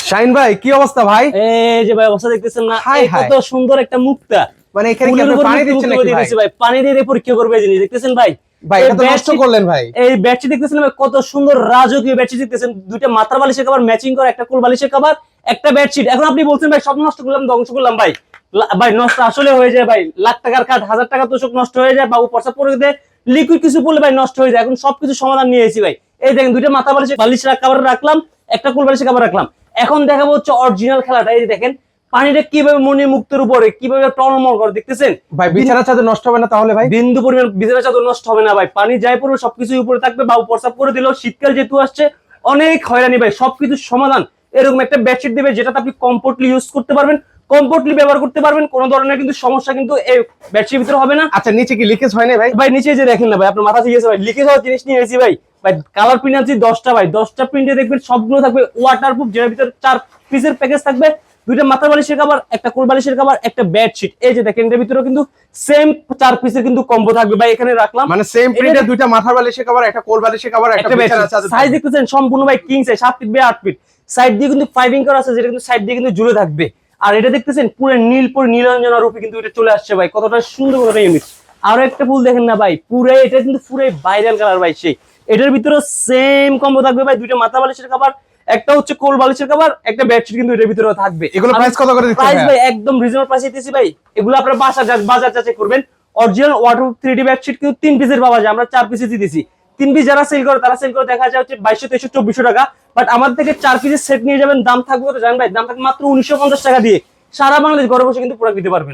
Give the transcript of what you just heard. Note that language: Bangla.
শাহিন ভাই কি অবস্থা ভাই? এই যে ভাই অবস্থা দেখতেছেন না, হাই এই হাই। কত সুন্দর একটা মুক্তা। মানে এখানে কি ফুলের আপনি উপর পানি মুক্তা দিচ্ছেন মুক্তা নাকি দিয়ে ভাই? দিছি ভাই, পানি দিয়ে পরীক্ষা করবে এই জিনিস দেখতেছেন ভাই। ভাই এই এটা তো নষ্ট বেডশিট, করলেন ভাই। এই বেডশিট দেখতেছেন ভাই, কত সুন্দর রাজকীয় বেডশিট দেখতেছেন। দুইটা মাথার বালিশের কভার ম্যাচিং করে, একটা কোল বালিশের কভার, একটা বেডশিট। এখন আপনি বলছেন ভাই সব নষ্ট করলাম, ধ্বংস করলাম ভাই। ভাই নষ্ট আসলে হয়ে যায় ভাই, লাখ টাকার কাঠ, 1000 টাকা তোষক নষ্ট হয়ে যায়, বাবু পয়সা পড়ে দেয়, লিকুইড কিছু পড়লে ভাই নষ্ট হয়ে যায়। এখন সবকিছু সমাধান নিয়ে এসেছি ভাই। এই দেখেন দুইটা মাথা বালিশের কভার রাখলাম, একটা কোল বালিশের কভার রাখলাম। এখন দেখাবো হচ্ছে অরিজিনাল খেলাটা। এই যে দেখেন পানিটা কিভাবে মনি মুক্তের উপরে কিভাবে টলমল করে দেখতেছেন ভাই বিছানার চাদর নষ্ট হবে না তাহলে ভাই? বিন্দু পরিমাণ বিছানা চাদর নষ্ট হবে না ভাই। পানি যাই পড়বে সবকিছু উপরে থাকবে, বাবু প্রসাব করে দিল। শীতকাল যেহেতু আসছে, অনেক হয়রানি ভাই, সবকিছু সমাধান। এরকম একটা বেডশিট দিবে যেটাতে আপনি কমফোর্টলি ইউজ করতে পারবেন, কমফোর্টলি ব্যবহার করতে পারবেন, কোনো ধরনের কিন্তু সমস্যা কিন্তু এই বেডশিটের ভিতরে হবে না। আচ্ছা নিচে কি লিকেজ হয় না ভাই? ভাই নিচে যে দেখেন না ভাই, আপনার মাথা ঠিক আছে ভাই, লিকেজ হওয়ার জিনিস নিয়ে এসেছি ভাই। ভাই কালার প্রিন্ট আছে 10টা ভাই, 10টা প্রিন্টে দেখবেন সবগুলো থাকবে ওয়াটারপ্রুফ, যেটার ভিতরে 4 পিসের প্যাকেজ থাকবে। দুইটা মাথার বালিশের কভার, একটা কোল বালিশের কভার, একটা বেডশিট। এই যে দেখেন এর ভিতরে কিন্তু সেম 4 পিসের কিন্তু কম্বো থাকবে ভাই। এখানে রাখলাম মানে সেম প্রিন্টে দুইটা মাথার বালিশের কভার, একটা কোল বালিশের কভার, একটা বিছানার চাদর। সাইজ দেখতেছেন সম্পূর্ণ ভাই king size, 7 feet by 8 feet. Side দিয়ে কিন্তু ফাইভিং করা আছে, যেটা কিন্তু সাইড দিয়ে কিন্তু ঝুলে থাকবে। আর এটা দেখতেছেন পুরো নীলাঞ্জনা রূপে কিন্তু এটা চলে আসছে ভাই, কতটা সুন্দর, কতটা ইউনিক। আরো একটা ফুল দেখেন না ভাই, পুরো এটা কিন্তু পুরো ভাইরাল কালার ভাই। সেই এটার ভিতরে সেম কম্বো থাকবে ভাই, দুইটা মাথা বালিশের কভার, একটা হচ্ছে কোল বালিশের কভার, একটা বেডশিট কিন্তু এটার ভিতরে থাকবে। এগুলো প্রাইস কত করে দিচ্ছেন প্রাইস ভাই? ভাই একদম রিজনেবল প্রাইসে দিতেছি ভাই। এগুলো আপনারা বাজার যাচাই করবেন। অরিজিনাল ওয়াটারপ্রুফ 3D বেডশিট কিন্তু 3 পিসের পাওয়া যায়, আমরা 4 পিসে দিতেছি। 3 পিস যারা সেল করে তারা সেল করে দেখা যায় হচ্ছে 2200, 2300, 2400 টাকা। বাট আমাদের থেকে 4 পিসের সেট নিয়ে যাবেন, দাম থাকবে তো জানেন ভাই, দাম থাকবে মাত্র 1950 টাকা দিয়ে। সারা বাংলাদেশ ঘরে বসে কিন্তু প্রোডাক্ট দিতে পারবেন।